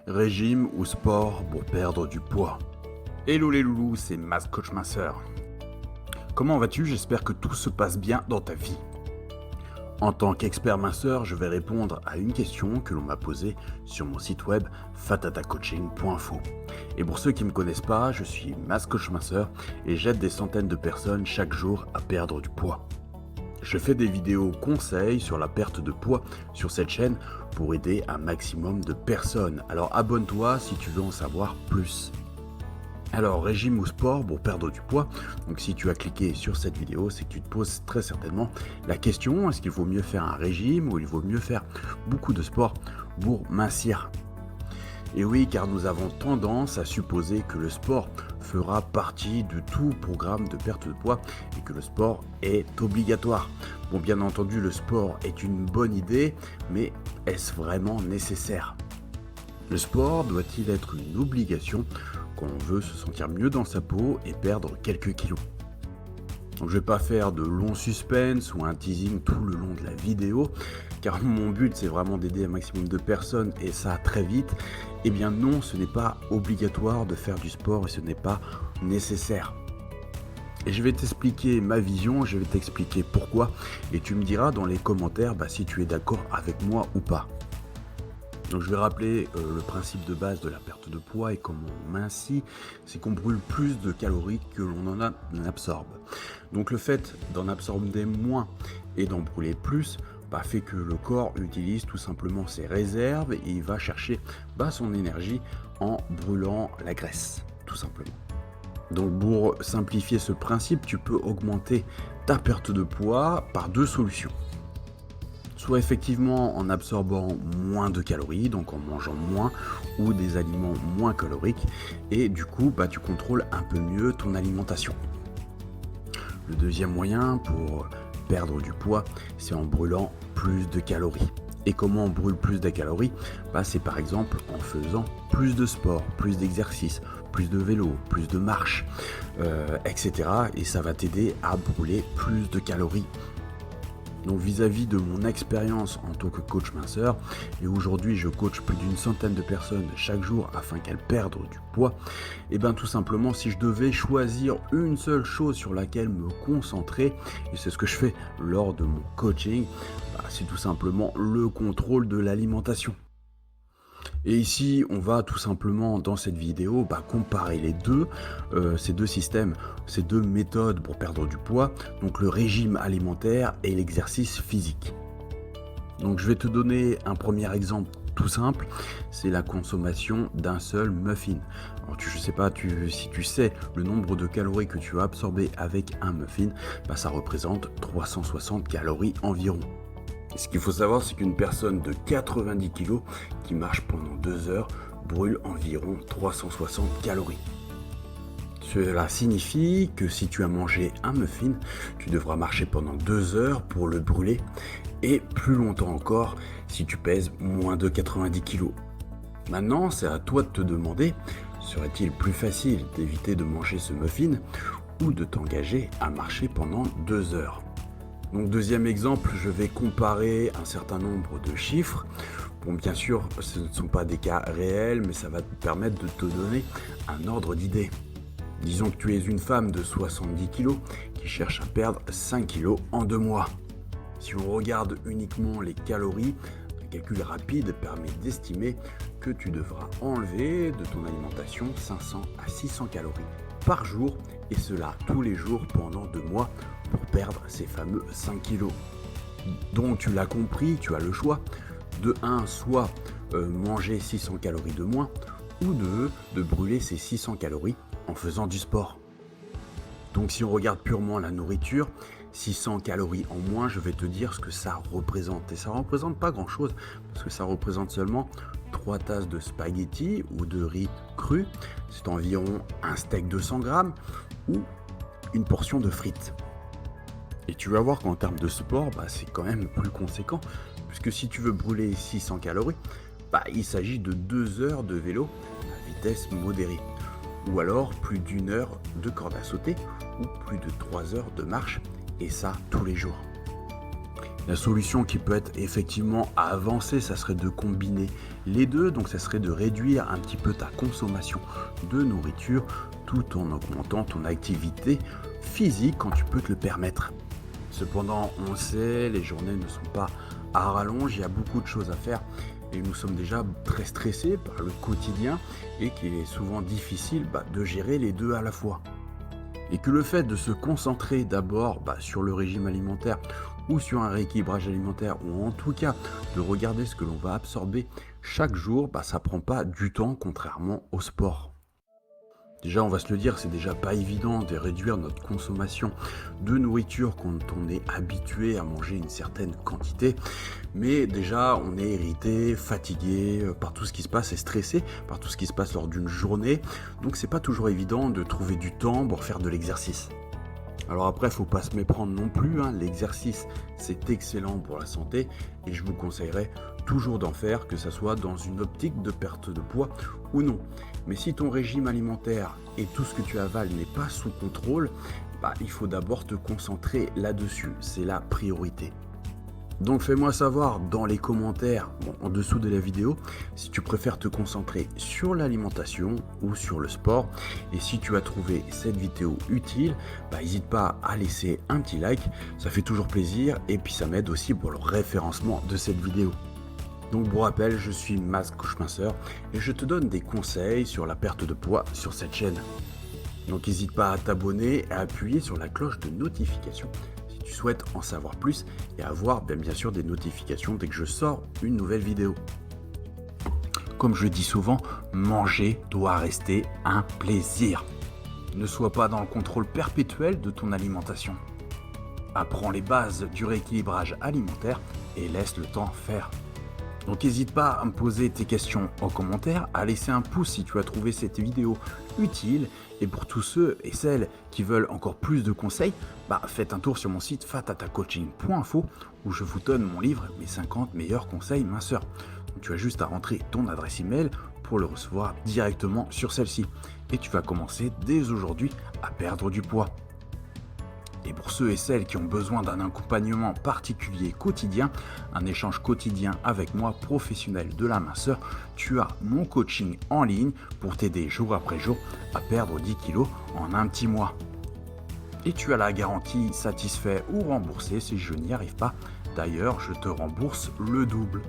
Régime ou sport pour perdre du poids? Hello les loulous, c'est Mas Coach Minceur. Comment vas-tu? J'espère que tout se passe bien dans ta vie. En tant qu'expert minceur, je vais répondre à une question que l'on m'a posée sur mon site web fatatacoaching.info. Et pour ceux qui ne me connaissent pas, je suis Mas Coach Minceur et j'aide des centaines de personnes chaque jour à perdre du poids. Je fais des vidéos conseils sur la perte de poids sur cette chaîne pour aider un maximum de personnes. Alors abonne-toi si tu veux en savoir plus. Alors régime ou sport pour perdre du poids. Donc si tu as cliqué sur cette vidéo, c'est que tu te poses très certainement la question, est-ce qu'il vaut mieux faire un régime ou il vaut mieux faire beaucoup de sport pour mincir? Et oui, car nous avons tendance à supposer que le sport fera partie de tout programme de perte de poids et que le sport est obligatoire. Bon, bien entendu, le sport est une bonne idée, mais est-ce vraiment nécessaire? Le sport doit-il être une obligation quand on veut se sentir mieux dans sa peau et perdre quelques kilos? Donc je ne vais pas faire de long suspense ou un teasing tout le long de la vidéo, car mon but c'est vraiment d'aider un maximum de personnes et ça très vite. Eh bien non, ce n'est pas obligatoire de faire du sport et ce n'est pas nécessaire. Et je vais t'expliquer ma vision, je vais t'expliquer pourquoi et tu me diras dans les commentaires si tu es d'accord avec moi ou pas. Donc je vais rappeler le principe de base de la perte de poids et comment on mincit, c'est qu'on brûle plus de calories que l'on en absorbe. Donc le fait d'en absorber moins et d'en brûler plus fait que le corps utilise tout simplement ses réserves et il va chercher son énergie en brûlant la graisse, tout simplement. Donc pour simplifier ce principe, tu peux augmenter ta perte de poids par deux solutions. Soit effectivement en absorbant moins de calories, donc en mangeant moins ou des aliments moins caloriques, et du coup tu contrôles un peu mieux ton alimentation. Le deuxième moyen pour perdre du poids, c'est en brûlant plus de calories. Et comment on brûle plus de calories? C'est par exemple en faisant plus de sport, plus d'exercices, plus de vélo, plus de marche, etc. Et ça va t'aider à brûler plus de calories. Donc vis-à-vis de mon expérience en tant que coach minceur, et aujourd'hui je coach plus d'une centaine de personnes chaque jour afin qu'elles perdent du poids, et tout simplement si je devais choisir une seule chose sur laquelle me concentrer, et c'est ce que je fais lors de mon coaching, c'est tout simplement le contrôle de l'alimentation. Et ici, on va tout simplement dans cette vidéo comparer les deux, ces deux systèmes, ces deux méthodes pour perdre du poids, donc le régime alimentaire et l'exercice physique. Donc je vais te donner un premier exemple tout simple, c'est la consommation d'un seul muffin. Alors je ne sais pas si tu sais le nombre de calories que tu as absorbé avec un muffin, ça représente 360 calories environ. Ce qu'il faut savoir, c'est qu'une personne de 90 kg qui marche pendant 2 heures brûle environ 360 calories. Cela signifie que si tu as mangé un muffin, tu devras marcher pendant 2 heures pour le brûler et plus longtemps encore si tu pèses moins de 90 kg. Maintenant, c'est à toi de te demander, serait-il plus facile d'éviter de manger ce muffin ou de t'engager à marcher pendant 2 heures? Donc deuxième exemple, je vais comparer un certain nombre de chiffres. Bon, bien sûr, ce ne sont pas des cas réels, mais ça va te permettre de te donner un ordre d'idée. Disons que tu es une femme de 70 kg qui cherche à perdre 5 kg en 2 mois. Si on regarde uniquement les calories, un calcul rapide permet d'estimer que tu devras enlever de ton alimentation 500 à 600 calories par jour, et cela tous les jours pendant 2 mois pour perdre ces fameux 5 kilos. Donc tu l'as compris, tu as le choix de 1, soit manger 600 calories de moins, ou de brûler ces 600 calories en faisant du sport. Donc si on regarde purement la nourriture, 600 calories en moins, je vais te dire ce que ça représente. Et ça ne représente pas grand chose, parce que ça représente seulement 3 tasses de spaghettis ou de riz cru. C'est environ un steak de 100 grammes ou une portion de frites. Et tu vas voir qu'en termes de sport, c'est quand même plus conséquent, puisque si tu veux brûler 600 calories, il s'agit de 2 heures de vélo à vitesse modérée, ou alors plus d'1 heure de corde à sauter, ou plus de 3 heures de marche, et ça tous les jours. La solution qui peut être effectivement avancée, ça serait de combiner les deux, donc ça serait de réduire un petit peu ta consommation de nourriture tout en augmentant ton activité physique quand tu peux te le permettre. Cependant, on le sait, les journées ne sont pas à rallonge, il y a beaucoup de choses à faire et nous sommes déjà très stressés par le quotidien et qu'il est souvent difficile de gérer les deux à la fois. Et que le fait de se concentrer d'abord sur le régime alimentaire ou sur un rééquilibrage alimentaire, ou en tout cas de regarder ce que l'on va absorber chaque jour, ça prend pas du temps contrairement au sport. Déjà, on va se le dire, c'est déjà pas évident de réduire notre consommation de nourriture quand on est habitué à manger une certaine quantité. Mais déjà, on est irrité, fatigué par tout ce qui se passe et stressé par tout ce qui se passe lors d'une journée. Donc, c'est pas toujours évident de trouver du temps pour faire de l'exercice. Alors après, faut pas se méprendre non plus, l'exercice c'est excellent pour la santé et je vous conseillerais toujours d'en faire, que ce soit dans une optique de perte de poids ou non. Mais si ton régime alimentaire et tout ce que tu avales n'est pas sous contrôle, il faut d'abord te concentrer là-dessus, c'est la priorité. Donc fais-moi savoir dans les commentaires, en dessous de la vidéo, si tu préfères te concentrer sur l'alimentation ou sur le sport. Et si tu as trouvé cette vidéo utile, n'hésite pas à laisser un petit like, ça fait toujours plaisir et puis ça m'aide aussi pour le référencement de cette vidéo. Donc pour rappel, je suis Mas Coach Minceur et je te donne des conseils sur la perte de poids sur cette chaîne. Donc n'hésite pas à t'abonner et à appuyer sur la cloche de notification si tu souhaites en savoir plus et avoir bien sûr des notifications dès que je sors une nouvelle vidéo. Comme je dis souvent, manger doit rester un plaisir. Ne sois pas dans le contrôle perpétuel de ton alimentation. Apprends les bases du rééquilibrage alimentaire et laisse le temps faire. Donc n'hésite pas à me poser tes questions en commentaire, à laisser un pouce si tu as trouvé cette vidéo utile. Et pour tous ceux et celles qui veulent encore plus de conseils, faites un tour sur mon site fatatacoaching.info où je vous donne mon livre Mes 50 meilleurs conseils minceurs. Donc tu as juste à rentrer ton adresse email pour le recevoir directement sur celle-ci. Et tu vas commencer dès aujourd'hui à perdre du poids. Et pour ceux et celles qui ont besoin d'un accompagnement particulier quotidien, un échange quotidien avec moi, professionnel de la minceur, tu as mon coaching en ligne pour t'aider jour après jour à perdre 10 kilos en un petit mois. Et tu as la garantie satisfait ou remboursé si je n'y arrive pas. D'ailleurs, je te rembourse le double.